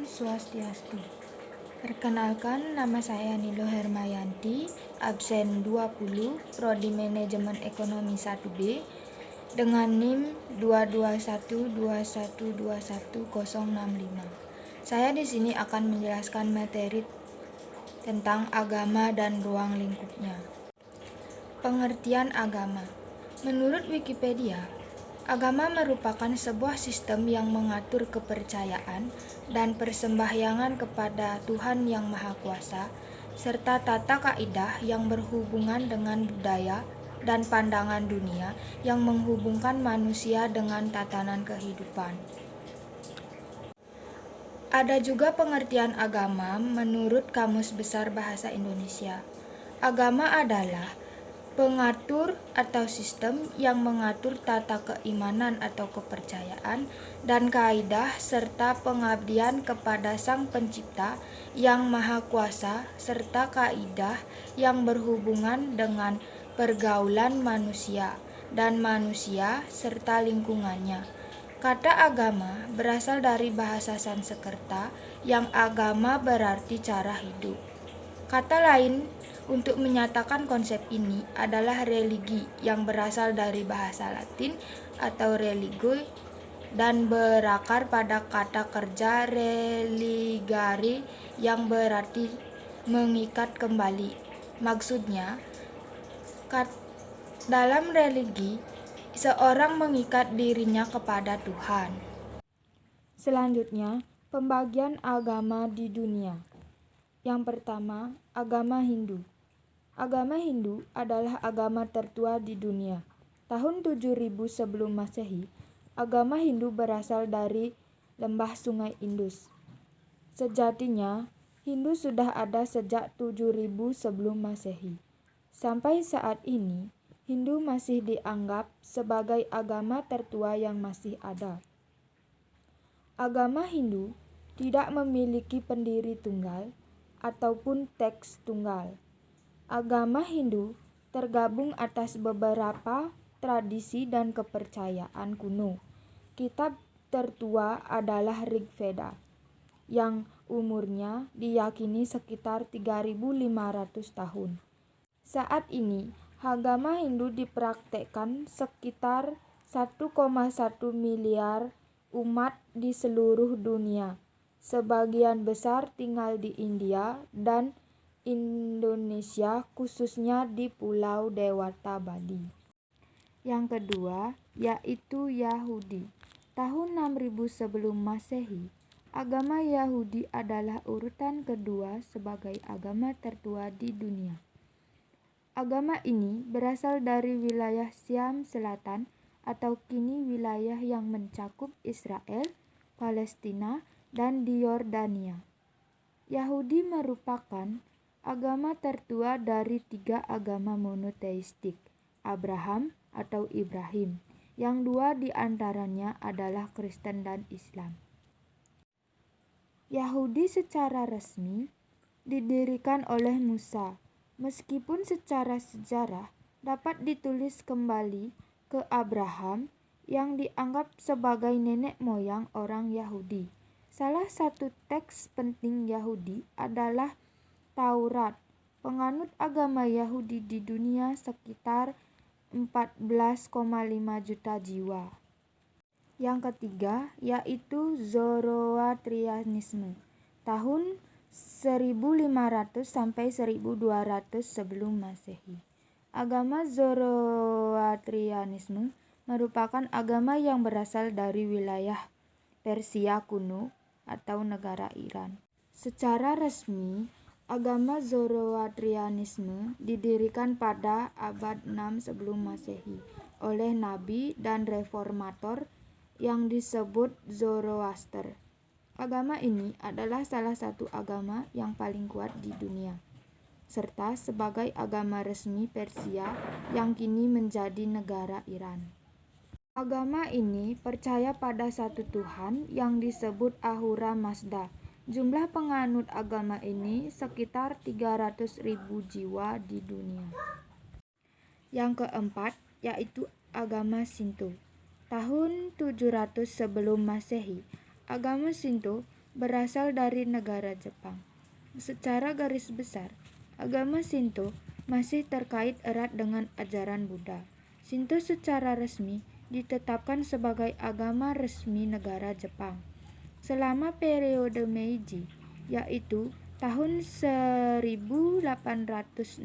Om Swastiastu. Perkenalkan, nama saya Nilo Hermayanti, absen 20, Prodi Manajemen Ekonomi 1B, dengan NIM 22121212065. Saya di sini akan menjelaskan materi tentang agama dan ruang lingkupnya. Pengertian agama. Menurut Wikipedia, agama merupakan sebuah sistem yang mengatur kepercayaan dan persembahyangan kepada Tuhan Yang Maha Kuasa, serta tata kaidah yang berhubungan dengan budaya dan pandangan dunia yang menghubungkan manusia dengan tatanan kehidupan. Ada juga pengertian agama menurut Kamus Besar Bahasa Indonesia. Agama adalah pengatur atau sistem yang mengatur tata keimanan atau kepercayaan dan kaidah serta pengabdian kepada Sang Pencipta yang Maha Kuasa serta kaidah yang berhubungan dengan pergaulan manusia dan manusia serta lingkungannya. Kata agama berasal dari bahasa Sanskerta yang agama berarti cara hidup. Kata lain untuk menyatakan konsep ini adalah religi yang berasal dari bahasa Latin atau religio dan berakar pada kata kerja religare yang berarti mengikat kembali. Maksudnya, dalam religi, seorang mengikat dirinya kepada Tuhan. Selanjutnya, pembagian agama di dunia. Yang pertama, agama Hindu. Agama Hindu adalah agama tertua di dunia. Tahun 7000 sebelum Masehi, agama Hindu berasal dari lembah Sungai Indus. Sejatinya, Hindu sudah ada sejak 7000 sebelum Masehi. Sampai saat ini, Hindu masih dianggap sebagai agama tertua yang masih ada. Agama Hindu tidak memiliki pendiri tunggal ataupun teks tunggal. Agama Hindu tergabung atas beberapa tradisi dan kepercayaan kuno. Kitab tertua adalah Rig Veda, yang umurnya diyakini sekitar 3500 tahun. Saat ini, agama Hindu dipraktekkan sekitar 1,1 miliar umat di seluruh dunia. Sebagian besar tinggal di India dan Indonesia, khususnya di Pulau Dewata, Bali. Yang kedua, yaitu Yahudi. Tahun 6000 sebelum Masehi, agama Yahudi adalah urutan kedua sebagai agama tertua di dunia. Agama ini berasal dari wilayah Syam Selatan atau kini wilayah yang mencakup Israel, Palestina, dan di Yordania. Yahudi merupakan agama tertua dari 3 agama monoteistik, Abraham atau Ibrahim, yang 2 di antaranya adalah Kristen dan Islam. Yahudi secara resmi didirikan oleh Musa, meskipun secara sejarah dapat ditulis kembali ke Abraham yang dianggap sebagai nenek moyang orang Yahudi. Salah satu teks penting Yahudi adalah Taurat. Penganut agama Yahudi di dunia sekitar 14,5 juta jiwa. Yang ketiga yaitu Zoroastrianisme. Tahun 1500 sampai 1200 sebelum Masehi. Agama Zoroastrianisme merupakan agama yang berasal dari wilayah Persia kuno atau negara Iran. Secara resmi, agama Zoroastrianisme didirikan pada abad 6 sebelum Masehi oleh nabi dan reformator yang disebut Zoroaster. Agama ini adalah salah satu agama yang paling kuat di dunia, serta sebagai agama resmi Persia yang kini menjadi negara Iran. Agama ini percaya pada satu Tuhan yang disebut Ahura Mazda. Jumlah penganut agama ini sekitar 300.000 jiwa di dunia. Yang keempat yaitu agama Shinto. Tahun 700 sebelum Masehi, agama Shinto berasal dari negara Jepang. Secara garis besar, agama Shinto masih terkait erat dengan ajaran Buddha. Shinto secara resmi ditetapkan sebagai agama resmi negara Jepang selama periode Meiji, yaitu tahun 1868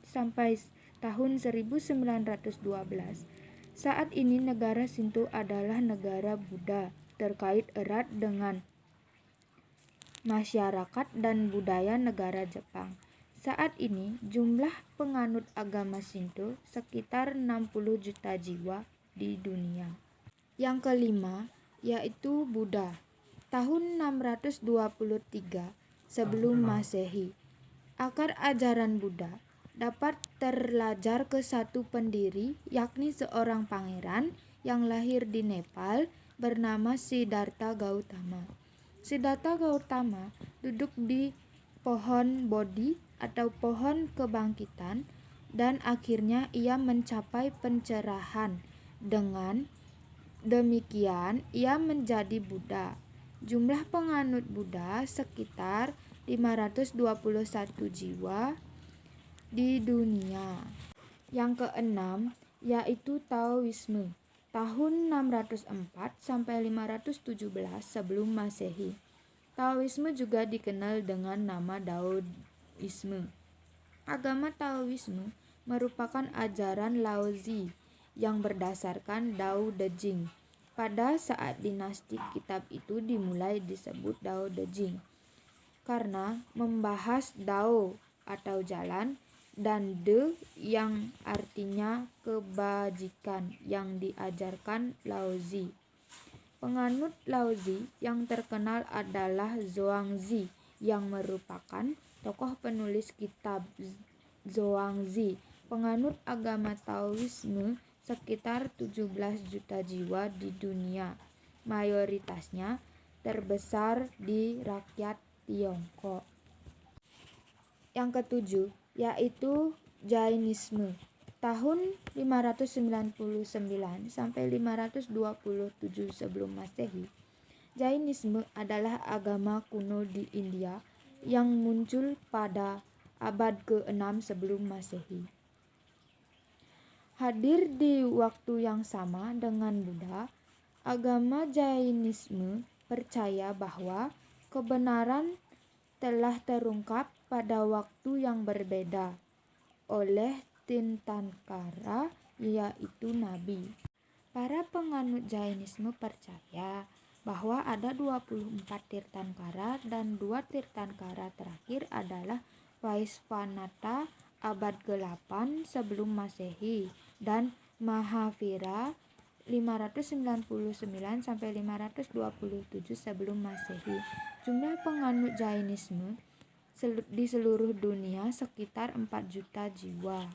sampai tahun 1912. Saat ini negara Shinto adalah negara Buddha, terkait erat dengan masyarakat dan budaya negara Jepang. Saat ini jumlah penganut agama Shinto sekitar 60 juta jiwa di dunia. Yang kelima yaitu Buddha. Tahun 623 sebelum Masehi. Akar ajaran Buddha dapat terlajar ke satu pendiri, yakni seorang pangeran yang lahir di Nepal bernama Siddhartha Gautama. Siddhartha Gautama duduk di pohon Bodhi atau pohon kebangkitan dan akhirnya ia mencapai pencerahan. Dengan demikian ia menjadi Buddha. Jumlah penganut Buddha sekitar 521 jiwa di dunia. Yang keenam yaitu Taoisme. Tahun 604 sampai 517 sebelum Masehi. Taoisme juga dikenal dengan nama Daoisme. Agama Taoisme merupakan ajaran Laozi yang berdasarkan Dao De Jing. Pada saat dinasti kitab itu dimulai disebut Dao De Jing karena membahas Dao atau jalan dan De yang artinya kebajikan yang diajarkan Laozi. Penganut Laozi yang terkenal adalah Zhuangzi yang merupakan tokoh penulis kitab Zhuangzi. Penganut agama Taoisme sekitar 17 juta jiwa di dunia. Mayoritasnya terbesar di rakyat Tiongkok. Yang ketujuh yaitu Jainisme. Tahun 599 sampai 527 sebelum Masehi. Jainisme adalah agama kuno di India yang muncul pada abad ke-6 sebelum Masehi. Hadir di waktu yang sama dengan Buddha, agama Jainisme percaya bahwa kebenaran telah terungkap pada waktu yang berbeda oleh Tirthankara, yaitu nabi. Para penganut Jainisme percaya bahwa ada 24 Tirthankara dan 2 Tirthankara terakhir adalah Vaishvanata abad ke-8 sebelum Masehi dan Mahavira 599 sampai 527 sebelum Masehi. Jumlah penganut Jainisme di seluruh dunia sekitar 4 juta jiwa.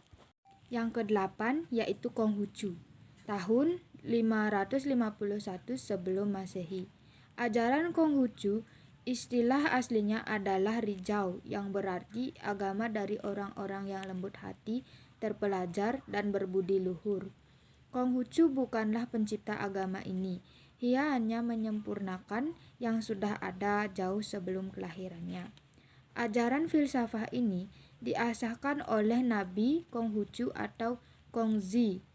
Yang ke-8 yaitu Konghucu. Tahun 551 sebelum Masehi. Ajaran Konghucu istilah aslinya adalah Rizhao yang berarti agama dari orang-orang yang lembut hati, terpelajar dan berbudi luhur. Konghucu bukanlah pencipta agama ini. Ia hanya menyempurnakan yang sudah ada jauh sebelum kelahirannya. Ajaran filsafah ini diasahkan oleh Nabi Konghucu atau Kongzi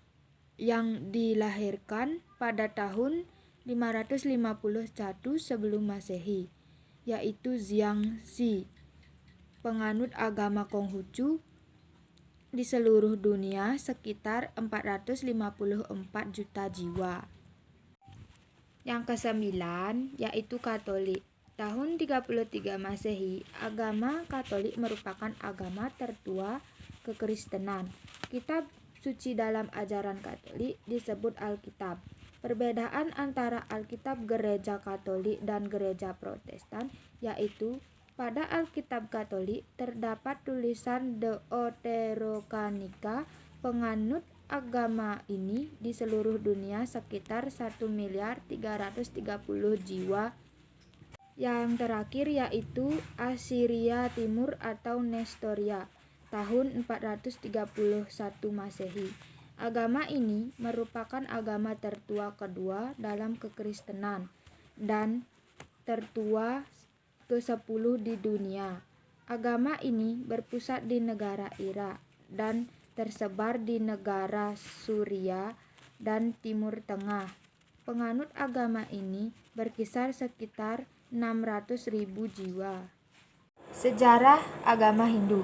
yang dilahirkan pada tahun 551 sebelum Masehi, yaitu Xiangxi. Penganut agama Konghucu di seluruh dunia sekitar 454 juta jiwa. Yang ke-9 yaitu Katolik. Tahun 33 Masehi, agama Katolik merupakan agama tertua kekristenan. Kitab suci dalam ajaran Katolik disebut Alkitab. Perbedaan antara Alkitab Gereja Katolik dan Gereja Protestan yaitu pada Alkitab Katolik terdapat tulisan Deuterokanика. Penganut agama ini di seluruh dunia sekitar 1.330 jiwa. Yang terakhir yaitu Assyria Timur atau Nestoria tahun 431 Masehi. Agama ini merupakan agama tertua kedua dalam kekristenan dan tertua ke-10 di dunia. Agama ini berpusat di negara Irak dan tersebar di negara Suriah dan Timur Tengah. Penganut agama ini berkisar sekitar 600.000 jiwa. Sejarah agama Hindu.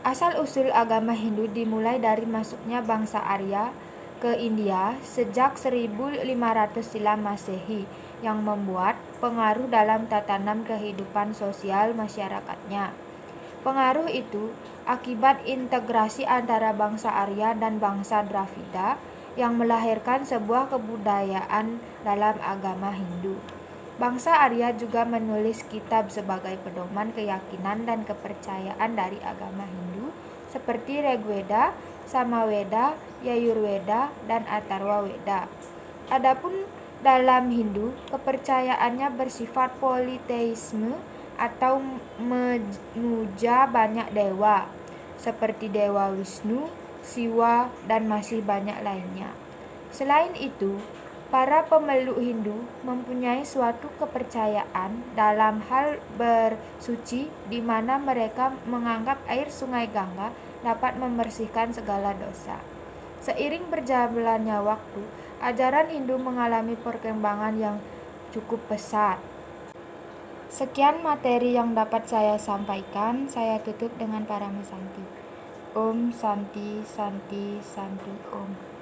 Asal-usul agama Hindu dimulai dari masuknya bangsa Arya ke India sejak 1500 silam Masehi yang membuat pengaruh dalam tatanan kehidupan sosial masyarakatnya. Pengaruh itu akibat integrasi antara bangsa Arya dan bangsa Dravida yang melahirkan sebuah kebudayaan dalam agama Hindu. Bangsa Arya juga menulis kitab sebagai pedoman keyakinan dan kepercayaan dari agama Hindu seperti Rigveda, Samaveda, Yajurveda, dan Atharva Veda. Adapun dalam Hindu, kepercayaannya bersifat politeisme atau memuja banyak dewa seperti Dewa Wisnu, Siwa, dan masih banyak lainnya. Selain itu, para pemeluk Hindu mempunyai suatu kepercayaan dalam hal bersuci di mana mereka menganggap air sungai Gangga dapat membersihkan segala dosa. Seiring berjalannya waktu, ajaran Hindu mengalami perkembangan yang cukup pesat. Sekian materi yang dapat saya sampaikan, saya tutup dengan Paramasanti. Om Santi Santi Santi Om.